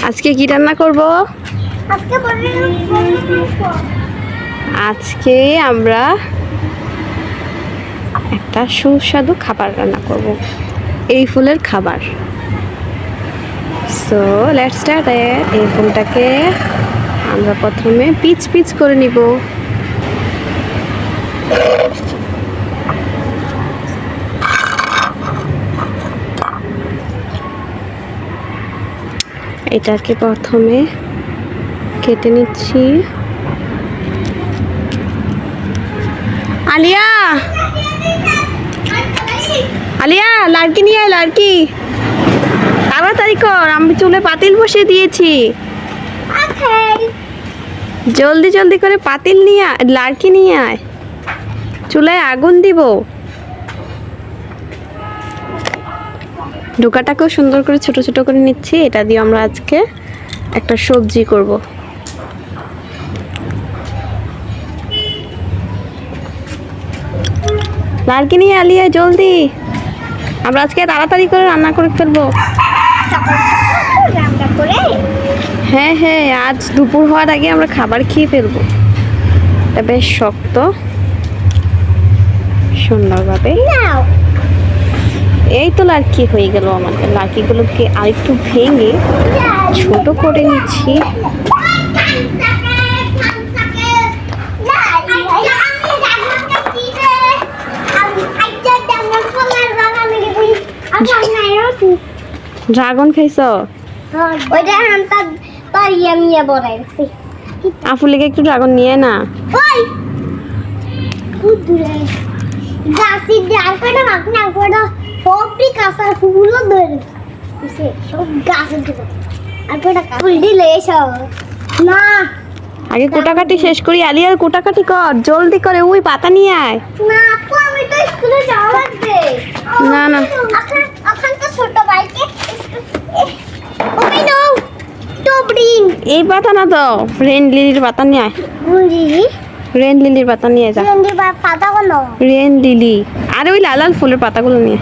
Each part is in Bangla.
আজকে কি রান্না করব? আজকে আমরা একটা সুস্বাদু খাবার রান্না করব, এই ফুলের খাবার। So let's start. এই ফুলটাকে আমরা প্রথমে পিচ পিচ করে নিব। এটাকে প্রথমে কেটে নিচ্ছি। আলিয়া, আলিয়া, লাড়কি নিয়ে আয়, লাড়কি তাড়াতাড়ি কর, আমি চুলে পাতিল বসিয়ে দিয়েছি। জলদি জলদি করে পাতিল নিয়ে আয়, লাড়কি নিয়ে আয়, চুলায় আগুন দিব। ডোকাটাকেও সুন্দর করে ছোট ছোট করে নিচ্ছি। এটা দিয়ে আমরা আজকে একটা সবজি করব। লাড়কি নিয়ে আলিয়া, জলদি, আমরা আজকে তাড়াতাড়ি করে রান্না করে ফেলবো। হ্যাঁ হ্যাঁ, আজ দুপুর হওয়ার আগে আমরা খাবার খেয়ে ফেলবো। এটা বেশ শক্ত, সুন্দরভাবে। এই তো লাড়কি হয়ে গেল আমাদের। লাড়কিগুলোকে আরেকটু ভেঙে ছোট করে নিচ্ছি। ড্রাগন খাইছ? আফুলিকে একটু ড্রাগন নিয়ে না। আগে কোটাকাটি শেষ করি। আলিয়ার কোটাকাটি কর, জলদি করে। ওই পাতা নিয়ে আয়। না না, এই পাতা না তো, রেন লিলির পাতা নিয়ে আয়। রেন লিলির পাতা নিয়ে যা। রেন লিলি আর ওই লাল লাল ফুলের পাতাগুলো নিয়ে।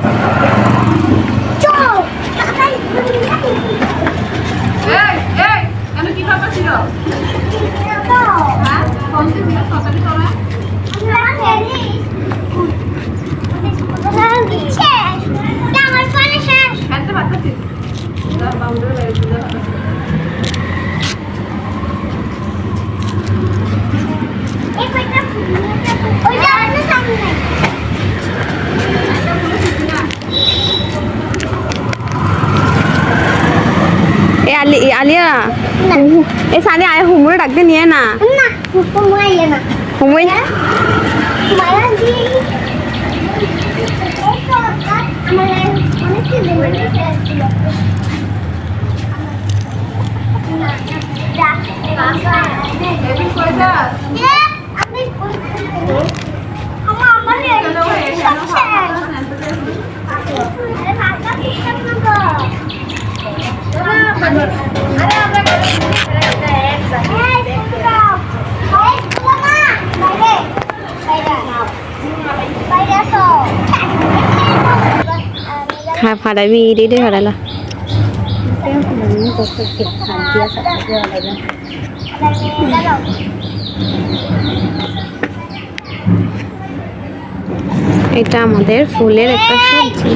আলিয়া, এ সানি আয়, হুমুরে ডাকতে নিয়ে না। হুমুই হ্যাঁ, ফাড়াবি রেডি ফাড়ালা। এটা আমাদের ফুলের একটা সবজি।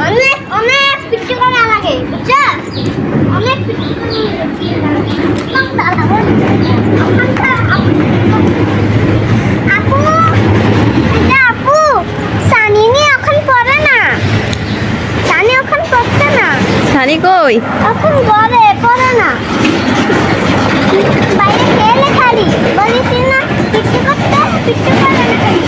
অনেক অনেক পিঠে করা লাগে, বুঝছো? অনেক আপু সানি নি এখন পড়ে না। সানি এখন পড়ছে না। সানি কই? এখন ঘরে পড়ে না, বাইরে খেলে খালি। বলিস না পিঠে করতে, পিঠে করে না খালি।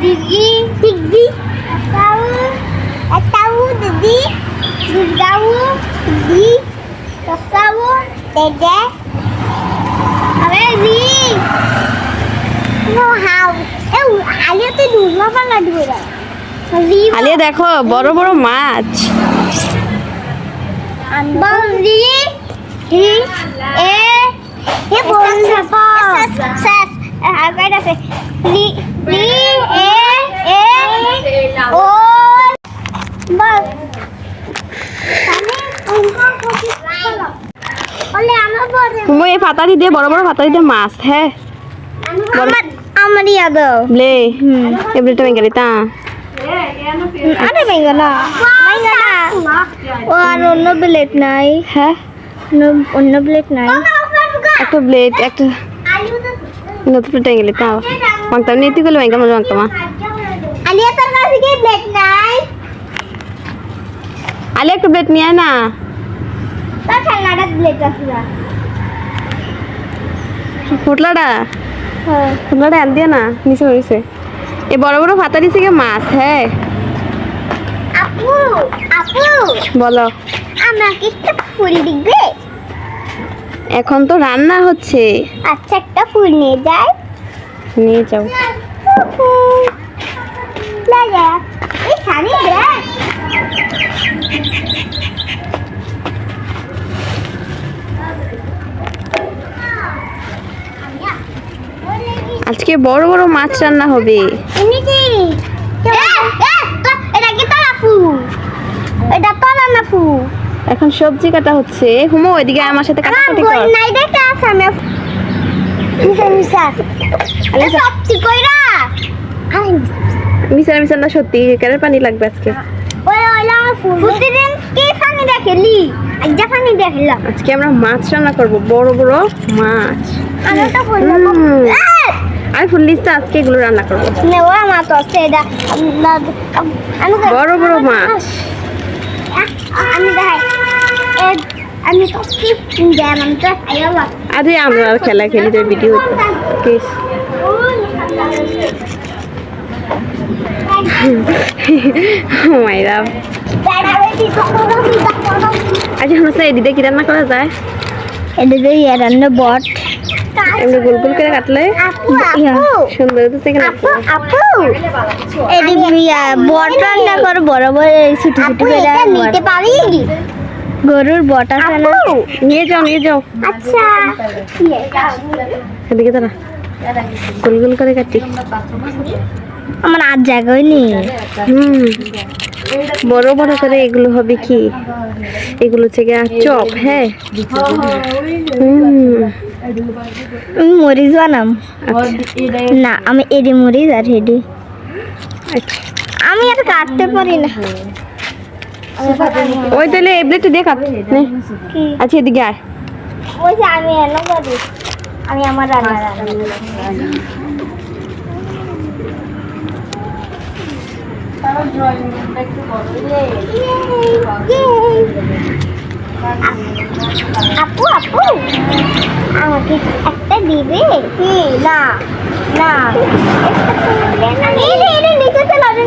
দিদি দিদি তাও দিদি দুর্গাও দিদি তাও দেদে আরে দি নো হাউ এ আলিয়া তো দুর্গা বাংলা দুর্গা আলিয়া দেখো বড় বড় মাছ। বন্দি হি এ বন্দি সাপ আগাইড আছে লি লি এ ও বল ওলে আমার বড় তুমি এই পাতারি দিয়ে বড় বড় পাতারি দিয়ে মাছ হ্যাঁ আমার ইয়াদো ব্লে এবারে বেঙ্গালি তা আরে বেঙ্গলা ও আর অন্য প্লেট নাই হ্যাঁ অন্য প্লেট নাই একটা ব্লেড একটা নতুন প্লেট বেঙ্গালি তা মাংতাম নীতি করলে বেঙ্গা মজা মাংতামা আলিয়া তোর কাছে কি প্লেট নাই আলিয়া একটা প্লেট নিয়ে আয় না তোর ঠান্ডাটা প্লেট আছে না ফুটলাটা হ্যাঁ ফুটলাটা আন দিয়ে না নিচে পড়েছে এই বড় বড় পাতারি থেকে মাছ হ্যাঁ আপু আপু বলো আমাকে একটা ফুল দিবে এখন তো রান্না হচ্ছে আচ্ছা একটা ফুল নিয়ে যাই নিয়ে যাও লা যা এই সানি দে আজকে বড় বড় মাছ রান্না হবে এমনিতে এটা কি তোলা ফুল এটা তোলা না ফুল এখন সবজি কাটা হচ্ছে হুমো এদিকে আমার সাথে কাটাকাটি কর নাই দেখে আছে আমি মিশা আলে সত্যি কইরা আরে মিশার মিশার না সত্যি কেনের পানি লাগবে আজকে ওই ওইলা ফুল প্রতিদিন কি পানি দেখলি আজকে পানি দেখলাম আজকে আমরা মাছ রান্না করব বড় বড় মাছ আমি তো ফুল আর ফুল লিস্টে আজকে এগুলো রান্না করব নেওয়া মা তো সেটা আমি বড় বড় মাছ আমি দেখাই আমি তো কি যেমন তো আইবা আরে আমরা আর খেলা খেলি তোর ভিডিও কেস মাইরা আজ আমরা সাই দিদে কি রান্না করা যায় এটা যে রান্না বট এমনি গোল গোল করে কাটলে সুন্দর তো সেখানে আপু এডি বট রান্না কর বড় বড় ছোট ছোট করে নিতে পারি গরুর বট আছে না নিয়ে যাও আচ্ছা এদিকে দাঁড়া গোল গোল করে কাটি আমার আর জায়গায় নেই বড় বড় করে এগুলো হবে কি এগুলো থেকে চপ হ্যাঁ মরিচ বানাম না আমি এডি মরিচ আর হেডি আমি আর কাটতে পারি না ওই তাহলে এই প্লেটে দিয়ে কাট নে কি আচ্ছা এদিকে আয় ওই যে আমি এনে করি আমি আমার রান্না আপু আপু আমাকে একটা দিবে কি না না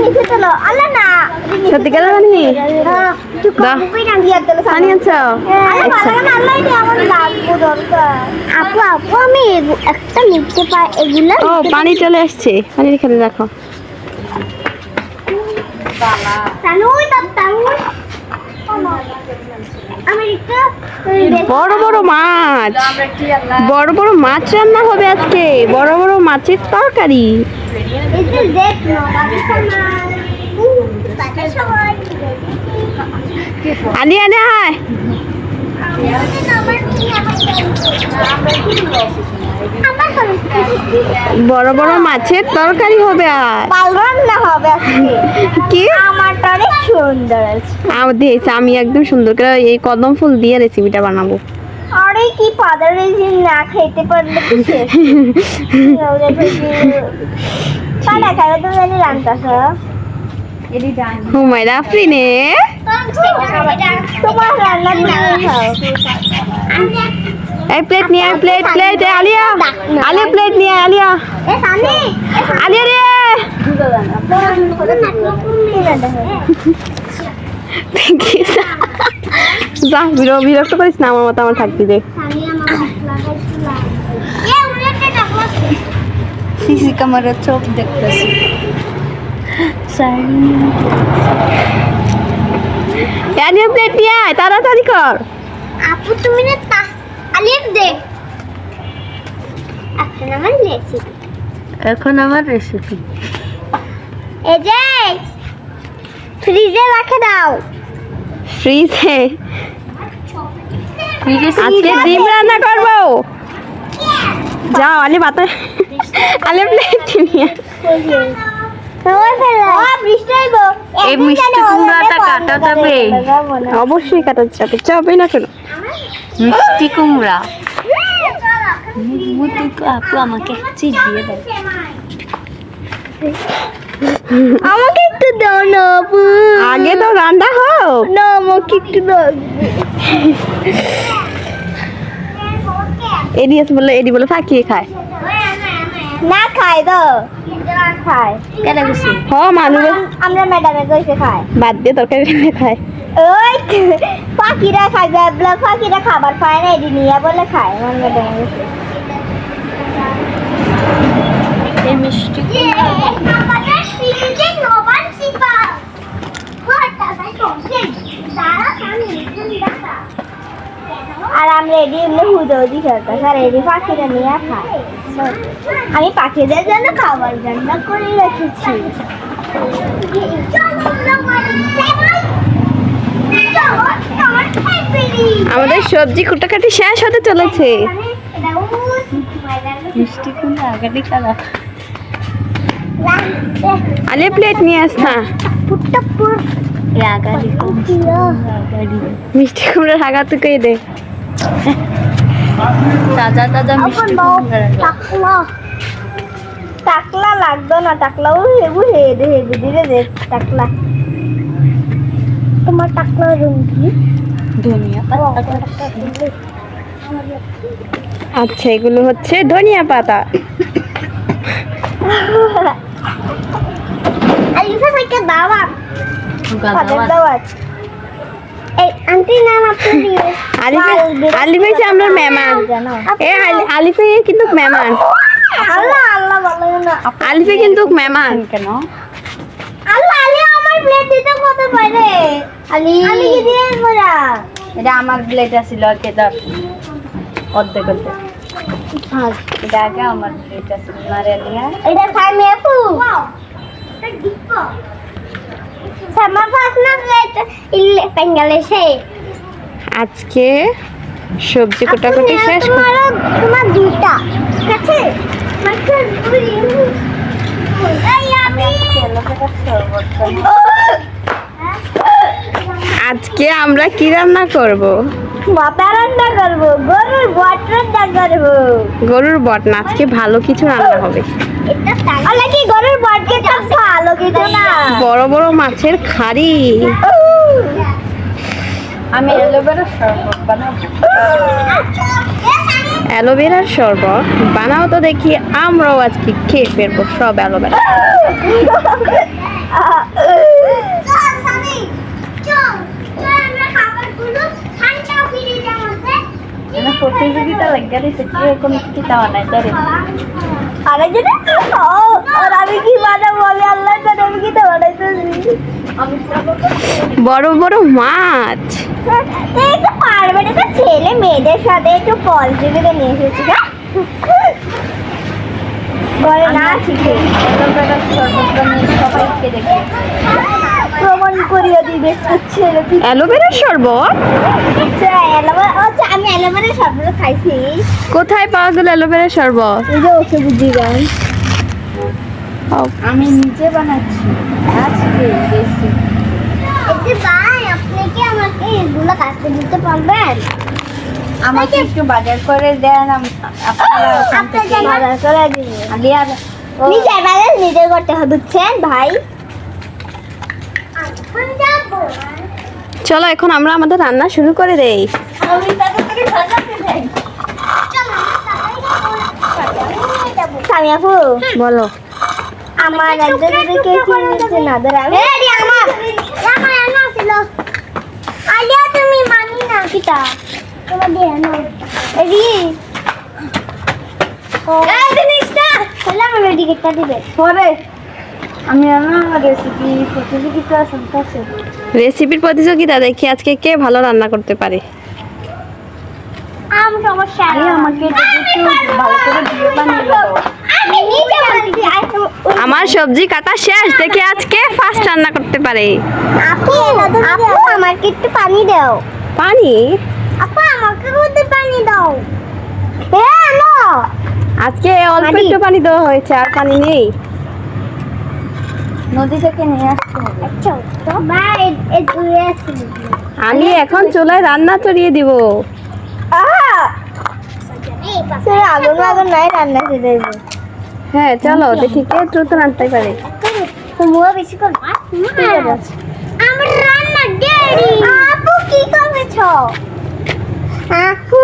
নিচে চলো আল্লাহ না সত্যিকার মানে পানি আনছো আপু আপু আমি একটা নিতে পাই এগুলো ও পানি চলে আসছে পানির খেলে রাখো বড় বড় মাছ বড় বড় মাছ রান্না হবে আজকে বড় বড় মাছের তরকারি আনি আনে আয় বড় বড় মাছের তরকারি হবে আর রান্না হবে কি আমারটা অনেক সুন্দর আছে আমি একদম সুন্দর করে এই কদম ফুল দিয়ে রেসিপিটা বানাবো আরে কি পাদার রেজিম না খেতে পারলে কি শেষ পালা খাবে তো জানি রান্তাছ হুমায়রা আফরিনে তোমার রান্না দিয়ে খাও এই প্লেট নিয়ে প্লেট আলিয়া প্লেট নিয়ে আলিয়া এ সানি আলিয়া রে যা বিরক্ত করিস না, আমার মতো আমার থাকবি দে। সিসি ক্যামেরার চোখ দেখতেছি। প্লেট নিয়ে আয়, তাড়াতাড়ি কর। আপু তুমি না আলিফ দে। এখন আমার রেসিপি এই যে ফ্রিজে রাখে দাও। ফ্রিজে আজকে ডিম রান্না করবো। যাও আলি বাতা, আলি প্লেট নিয়ে এই মিষ্টি কুমড়াটা কাটা যাবে? অবশ্যই কাটা যাবে, যাবে না কেন? মিষ্টি কুমড়া আপু আমাকে চিজ দিয়ে দাও। আমাকে একটু দাও না আপু। আগে তো রান্না হোক না, আমাকে একটু দাও। এডি বলে ফাঁকিয়ে খায়। না খাই তো খায় কেন গেছি? হ মানুষ আমরা ম্যাডামে কইছে খায়। বাদ দিয়ে তরকারি রান্না খায়। ওই পাখিরা খায়, পাখিরা খাবার পায় না, এডি নিয়ে বলে খায়। আমার ম্যাডামে কইছে এই মিষ্টি আর আমরা এডি এমনি হুদৌদি খেলতাম, আর এডি পাখিরা নিয়ে খায়। আমি পাখিদের জন্য খাবার রান্না করে রেখেছি। আমাদের সবজি কুটাকাটি শেষ হতে চলেছে। মিষ্টি কুমড়া আগাটি খাওয়া। আলে প্লেট নিয়ে আস না। মিষ্টি কুমড়ার হাগা তুকে দে। তাজা তাজা মিষ্টি কুমড়া। টাকলা লাগতো না, টাকলাও হেবু হেদে হেবু দিলে দে টাকলা। তোমার টাকলা রুম কি? ধনিয়া পাতা। আচ্ছা, এগুলো হচ্ছে ধনিয়া পাতা। আলিফা থেকে দাওয়াত। দাওয়াত। এই আন্টি নাম আপনি আলিফ হচ্ছে আমরা মেহমান। আলিফে কিন্তু মেহমান। আল্লাহ আল্লাহ বলো না। আলিফে কিন্তু মেহমান। কেন? আল্লাহ আলি আমার প্লেট দিতে কত পারে? আলি কি দিয়ে বলা? এটা আমার প্লেট ছিল কে দাও। অর্ধেক অর্ধেক। এটা আগে আমার প্লেট ছিল মারে নিয়া। এটা খাই মে আপু। এটা gift. sama pas na plate ile pengalese আজকে সবজি কাটাকুটি শেষ। তোমার দুইটা কাছে মাছে পুরি এই আমি আজকে আমরা কি রান্না করব? মাথা রান্না করব, গরুর বট রান্না করব। গরুর বট না, আজকে ভালো কিছু রান্না হবে। এটা তাহলে কি গরুর বটকে তো ভালো কিছু না, বড় বড় মাছের খাড়ি। আমি অ্যালোভেরা শরবত বানাবো। অ্যালোভেরার শরবত বানাও তো দেখি, আমরাও আজকে খেয়ে ফেলবো সব অ্যালোভেরা। প্রতিযোগিতা লাগিয়ে দিচ্ছে কি এরকম কিছু চাওয়া নাই ধরে আরে যেটা আর আমি কি বানাবো? আমি আল্লাহ জানে আমি কি বানাইতেছি। বড় বড় মাছ এই তো পারবে না, তো ছেলে মেয়েদের সাথে একটু পজিটিভিটি নিয়ে এসেছি। ঘরে না শিখে সবাইকে দেখে প্রমাণ করিয়ে দিবে ছেলে। অ্যালোভেরার শরবত? আমি অ্যালোভেরার শরবত খাইছি। কোথায় পাওয়া গেল অ্যালোভেরার শরবত? এই যে ওকে বুঝি গান আমি নিজে বানাচ্ছি আজকে বেশি। এই ভাই আপনি কি আমাকে এগুলো কাটতে দিতে পারবেন? আমাকে একটু বাজার করে দেন, আপনারা ওখান থেকে বাজার করে দিন। আলিয়া নিজে বাজার নিজে করতে হচ্ছে ভাই। চলো এখন আমরা আমাদের রান্না শুরু করে দেই। সামিয়াপু বলো। আমার একদম কে কিনছে না ধরে আমি এই আমার না ছিল আলিয়া তুমি মানি না কিটা তোমার দিয়ে না এই এই জিনিসটা চলে আমার টিকেটটা দিবে পরে আমি আমার প্রতিযোগিতা শুনতেছি রেসিপির প্রতিযোগিতা দেখি আজকে কে ভালো রান্না করতে পারে। আম সমস্যা আমাকে একটু ভালো করে দিয়ে বানিয়ে দাও আমি নিজে বানিয়ে আমার সবজি কাটা শেষ, দেখি আজকে ফার্স্ট রান্না করতে পারে। আপু আমাকে একটু পানি দাও পানি? আপু আমাকে একটু পানি দাও নো আজকে অল্প একটু পানি দেওয়া হয়েছে, আর পানি নেই। নদী থেকে নিয়ে আসতে হবে আচ্ছা তো ভাই এই দুই আছে আমি এখন চুলায় রান্না চড়িয়ে দিব। আগুন আগুন নাই রান্না করে দেবো হ্যাঁ চলো দেখি কে দ্রুত রান্নাতে পারে। তোমরা বেশি করো আমার রান্না রেডি আপু কি করছো আপু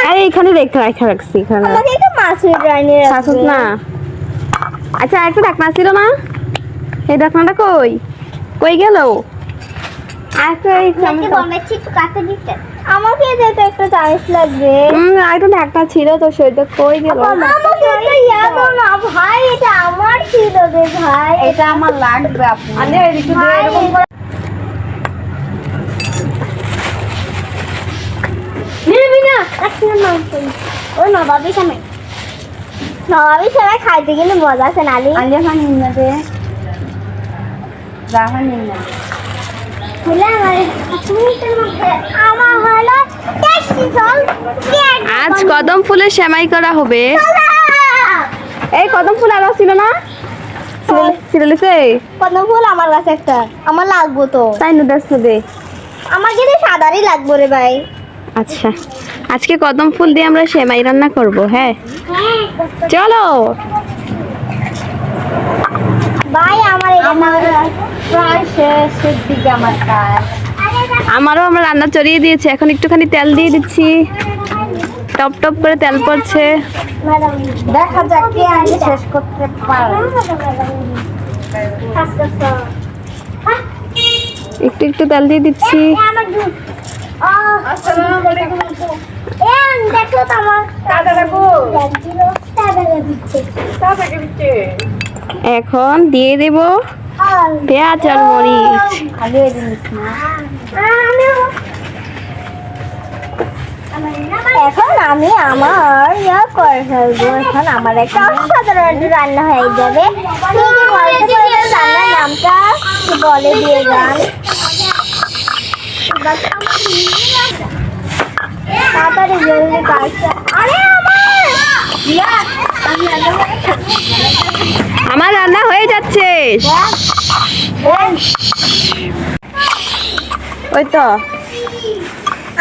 আরে এখানে রেখে রাখছি এখানে। আমাকে একটু মাছের রান্না শাশুক না। আচ্ছা একটা ঢাকনা ছিল না, এই ঢাকনাটা কই কই গেল? আচ্ছা এই আমাকে বলছি একটু কাটে দিতে আমাকে যেতে একটু চাইস লাগবে আর একটা ঢাকনা ছিল তো সেটা কই গেল? আমাকে একটা ইয়া দাও না ভাই, এটা আমার ছিল রে ভাই, এটা আমার লাগবে আপু আরে একটু দে এরকম করে। নিবি না আচ্ছা না ওই নবাবি সময় খাইতে কিন্তু মজা আছে না আলিয়া খান নিয়ে দে রাহা নিয়ে না হলে আমার হলো টেস্টি জল আজ কদম ফুলের সেমাই করা হবে। এই কদম ফুল আরো ছিল না? ছিলেছে কদম ফুল আমার কাছে একটা আমার লাগবো তো তাই না, দেখছো দে। আমার কিন্তু সাদারই লাগবো রে ভাই। আচ্ছা আজকে কদম ফুল দিয়ে আমরা সেমাই রান্না করব। হ্যাঁ চলো ভাই আমার প্রায় শেষের দিকে আমার কাজ। আমারও আমরা রান্না চড়িয়ে দিয়েছি, এখন একটুখানি তেল দিয়ে দিচ্ছি, টপ টপ করে তেল পড়ছে। দেখা যাক কে আগে শেষ করতে পারে। একটু একটু তেল দিয়ে দিচ্ছি। দেখো তো আমার এখন দিয়ে দেব পেঁয়াজ আর মরিচ। এখন আমি আমার ইয়া করে ফেলবো। এখন আমার একটা অসাধারণ রান্না হয়ে যাবে। রান্নার নামটা বলে দিয়ে যান, তাড়াতাড়ি জলদি কাজ। আমার রান্না হয়ে যাচ্ছে। ওই তো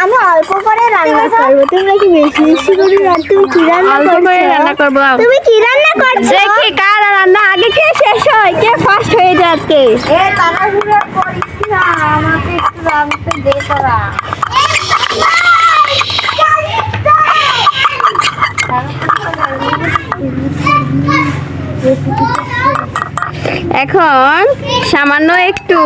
আমি অল্প করে রান্না করবো, তুমি কি বেশি বেশি করে তুমি কি রান্না অল্প করে রান্না করবো। তুমি কি রান্না করছো? দেখি কার রান্না আগে কে শেষ হয়, কে ফার্স্ট হয়ে যাচ্ছে। এ তাড়াহুড়ো করিস না, আমাকে একটু রাঁধতে দে তোরা। এখন সামান্য একটু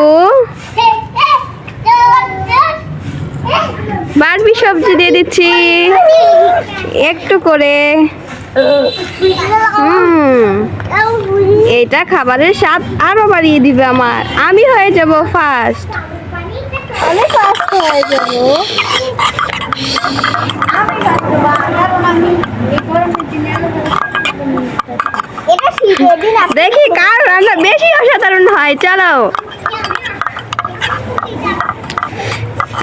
বারবি সবজি দিয়ে দিচ্ছি একটু করে। এটা খাবারের স্বাদ আরো বাড়িয়ে দিবে আমার। আমি হয়ে যাব ফার্স্ট। আমি ফার্স্ট হয়ে যাবো। এটা শীতের দিন দেখি কার রান্না বেশি অসাধারণ হয়। চলো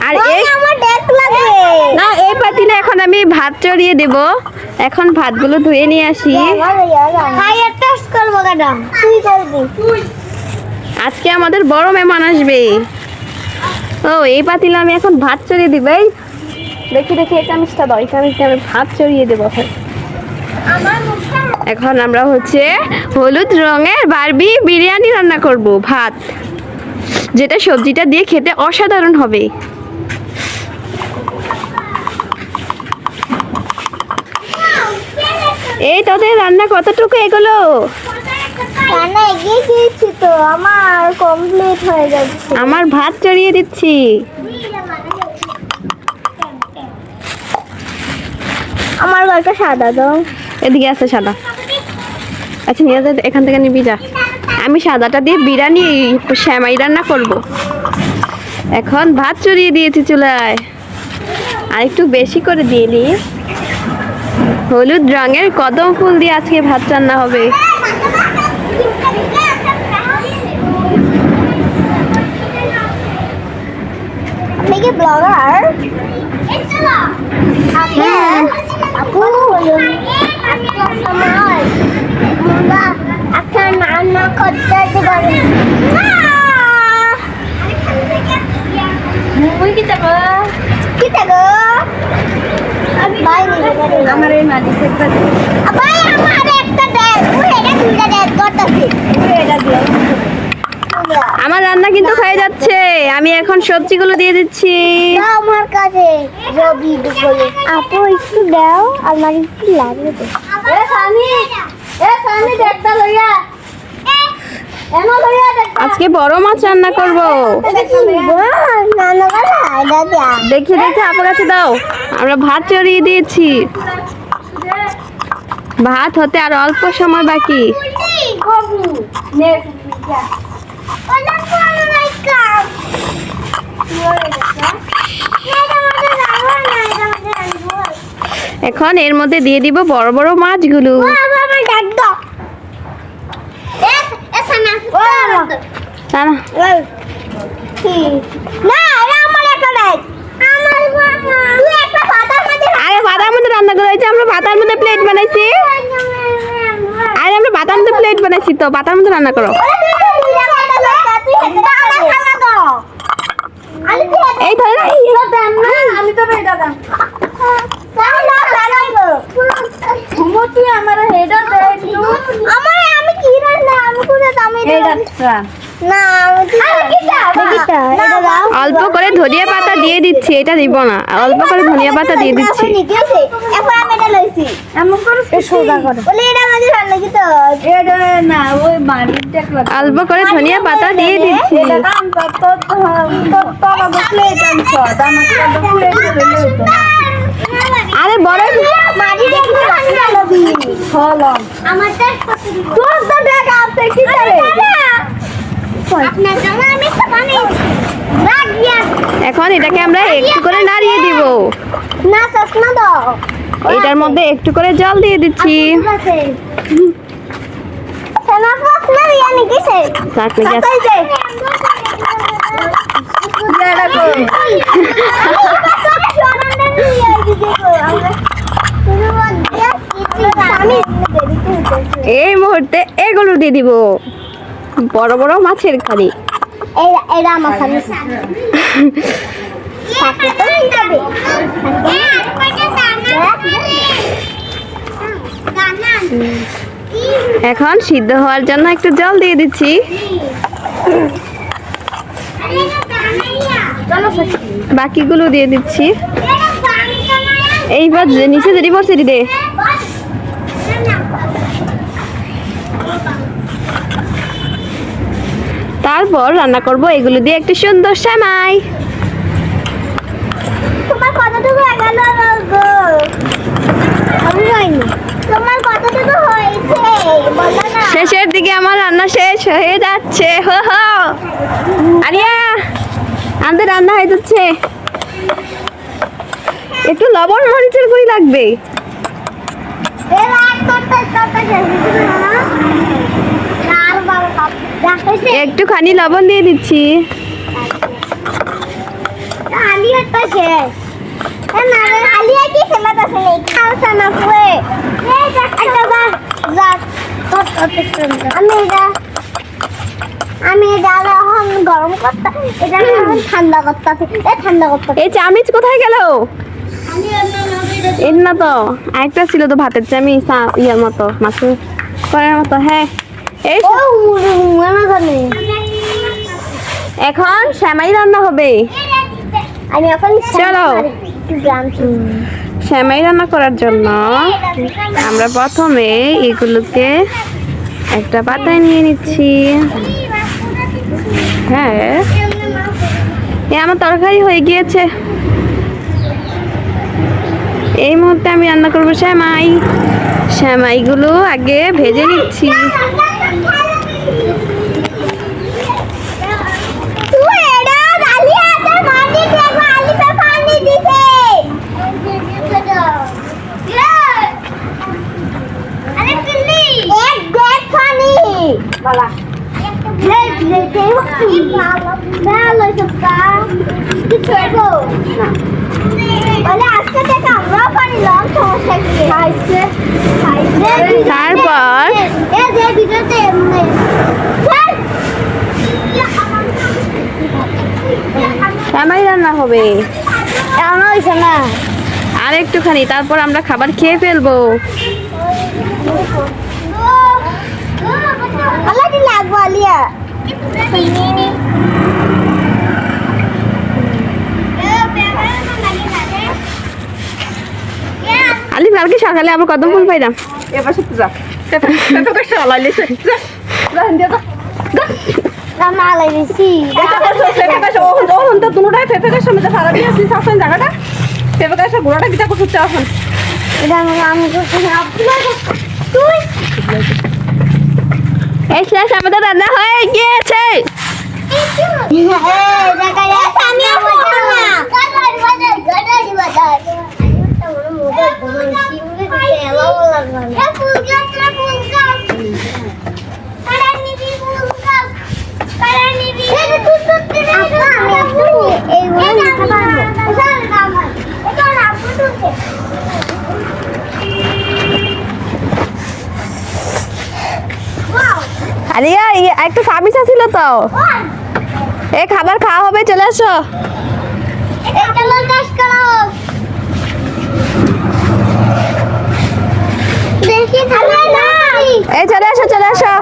আর এই আমার দেখ লাগবে না, এই পাতিলে এখন আমি ভাত চড়িয়ে দেব। এখন ভাতগুলো ধুয়ে নিয়ে আসি। খাইয়ে টেস্ট করবো ম্যাডাম, তুই করবি। আজকে আমাদের বড় মেহমান আসবে। ও এই পাতিলে আমি এখন ভাত চড়িয়ে দিব। এই দেখি দেখি এই চামচটা দাও, এই চামচটা আমি ভাত চড়িয়ে দেবো। এখন আমরা হচ্ছে হলুদ রঙের বারবি বিরিয়ানি রান্না করব, ভাত, যেটা সবজিটা দিয়ে খেতে অসাধারণ হবে। এই তোদের রান্না কতটুকু এগুলো? রান্না এগিয়ে গিয়েছি তো, আমার কমপ্লিট হয়ে যাচ্ছে। আমার ভাত চড়িয়ে দিচ্ছি। আমার গল্পটা সাদা দাও। এদিকে আছে সাদা। আচ্ছা নিয়ে যা, এখান থেকে নিবি যা। আমি সাদাটা দিয়ে বিরিয়ানি শ্যামাই রান্না করব। এখন ভাত চড়িয়ে দিয়েছি চুলায়, আর একটু বেশি করে দিয়ে দিই। হলুদ রঙের কদম ফুল দিয়ে আজকে ভাত রান্না হবে। আপনি কি ব্লগার? আপু একটা রান্না করতে পারেন। কি থাকো আমার এই মাঝে ভাই, আমার একটা দেন, এটা দুইটা দেন করতেছি। এটা দিও। আমার রান্না কিন্তু হয়ে যাচ্ছে। আমি এখন সবজিগুলো দিয়ে দিচ্ছি। দাও আমার কাছে রবি বলে। আপু একটু দাও, আমার একটু লাগবে তো। দেখটা লইয়া এনো লইয়া দেখটা। আজকে বড় মাছ রান্না করব। দেখি দেখি আপনার কাছে দাও। আমরা ভাত চড়িয়ে দিয়েছি। ভাত হতে আর অল্প সময় বাকি। এখন এর মধ্যে দিয়ে দিব বড় বড় মাছগুলো। না না, আরে ভাতার মধ্যে রান্না করা হয়েছে। আমরা ভাতার মধ্যে প্লেট বানাইছি। আরে আমরা ভাতার মধ্যে প্লেট বানাইছি তো, ভাতার মধ্যে রান্না করো। এই ধরে না, আমি তো এটা দাম আমি কি রান্না আমি করে দামি না অল্প করে ধনিয়া পাতা দিয়ে দিচ্ছি। এটা দিব না, অল্প করে ধনিয়া পাতা দিয়ে দিচ্ছি। এখন আমি এটা লইছি এমন করে সোজা করে বলে এটা মাঝে রান্না কি তো এটা না ওই বাড়িটা অল্প করে ধনিয়া পাতা দিয়ে দিচ্ছি। এটা কাম তো বাবা প্লেট আনছো দানা তো প্লেট লইলো তো আরে বড় মাঝে দেখি রান্না লবি হলো আমারটা তোর তো দেখা আছে কি করে আপনার জন্য আমি তো বানাইছি রাগিয়া। এখন এটাকে আমরা একটু করে নাড়িয়ে দিব। না চশমা দাও। এটার মধ্যে একটু করে জল দিয়ে দিচ্ছি। সেনা চশমা দিয়া নিকিছে চাটনি গ্যাস। এই মুহূর্তে এগুলো দিয়ে দিব, বড় বড় মাছের কারি। এটা আমার সামনে এখন সিদ্ধ হওয়ার জন্য একটু জল দিয়ে দিচ্ছি। বাকিগুলো দিয়ে দিচ্ছি। এইবার নিচে যদি পড়ছে দিদে। তারপর রান্না করব এগুলো দিয়ে একটু সুন্দর সেমাই। তোমার কতটুকু এগালো গো আমি জানি তোমার কতটুকু হয়েছে বলো না। শেষের দিকে আমার রান্না শেষ হয়ে যাচ্ছে। হো হো আরিয়া, আমাদের রান্না হয়ে যাচ্ছে। একটু লবণ মরিচের গুঁড়ি লাগবে। একটুখানি লবণ দিয়ে দিচ্ছি। আমি গরম করতে এটা ঠান্ডা করতে ঠান্ডা করতে। এই চামচ কোথায় গেল? এর না তো আরেকটা ছিল তো ভাতের চামচ, ইয়ার মতো মাছের করার মতো। হ্যাঁ এই এখন সেমাই রান্না হবে। আমি এখন চলো। সেমাই রান্না করার জন্য আমরা প্রথমে এগুলোকে একটা পাতায় নিয়ে নিচ্ছি। হ্যাঁ, এ আমার তরকারি হয়ে গিয়েছে। এই মুহূর্তে আমি রান্না করবো শ্যামাই। শ্যামাইগুলো আগে ভেজে নিচ্ছি। তারপর শ্যামাই রান্না হবে আর একটুখানি, তারপর আমরা খাবার খেয়ে ফেলবো। লাগবো আলিয়া আলিফ কালকে সকালে আবার কদম ফুল পাইলাম। এবার সত্যি যা পেঁপে কাছে লাইলেছে যা যা হিন্দে যা রান্না লাইছি পেঁপে কাছে ওহন তো দুটোটাই পেঁপে কাছে মধ্যে সারা দিয়ে আসিস আসেন জায়গাটা পেঁপে কাছে গোড়াটা কিটা করতে আসেন এটা আমি তুই এই শেষ, আমাদের রান্না হয়ে গিয়েছে। আলিয়া একটা সার্ভিস ছিল তো, এই খাবার খাওয়া হবে, চলে আসো। এই চলে আসো, চলে আসো।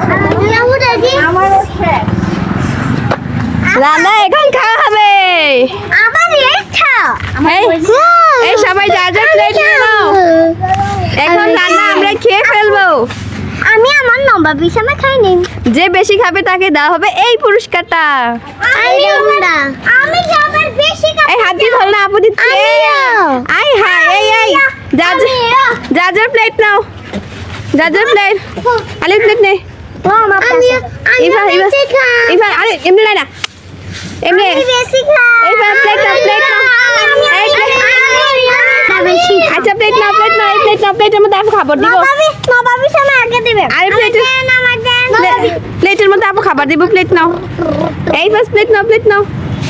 রান্না এখন খাওয়া হবে। এই সবাই যা যা প্লেট নিয়ে নাও, এখন রান্না আমরা খেয়ে ফেলবো। আমি আমার নম্বর বিছানা খাইনি। যে বেশি খাবে তাকে দেওয়া হবে এই পুরস্কারটা। আমি যাবার বেশি এই হাত দিয়ে ধরো না, আপু দিচ্ছে। আই হাই, এই যার প্লেট নাও, যার প্লেট। আলি প্লেট নে। এবার আরে এমনি না, এমনি এইবার প্লেট নাও, প্লেট নাও। আচ্ছা প্লেট নাও, প্লেট নাও, এই প্লেট নাও, প্লেটের মধ্যে আপু খাবার দিব। আরে প্লেটের মধ্যে আপু খাবার দিব, প্লেট নাও। এই ফার্স্ট প্লেট নাও, প্লেট নাও,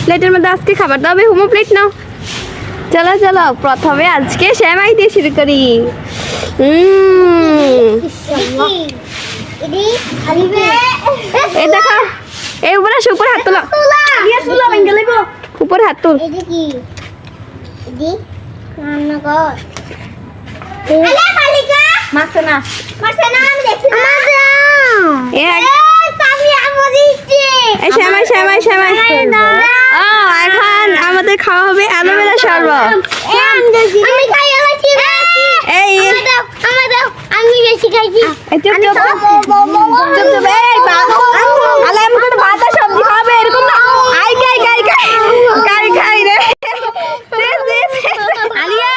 প্লেটের মধ্যে আজকে খাবার দাও। হুমো প্লেট নাও। চলো চলো, প্রথমে আজকে শ্যামাই দিয়ে শুরু করি। এই দেখো, এই উপরে আসো, উপরে হাত তোলো, উপরে হাত তুল। এই শ্যামাই শ্যামাই শ্যামাই। ও এখন আমাদের খাওয়া হবে অ্যালোভেরা শরবত। এই আমি বেশি খাইছি। চুপ চুপ চুপ, এই আলে আমি কোনো ভাত আর সবজি খাবে এরকম না। আই খাই খাই খাই খাই খাই রে। আলিয়া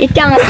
এটা আমার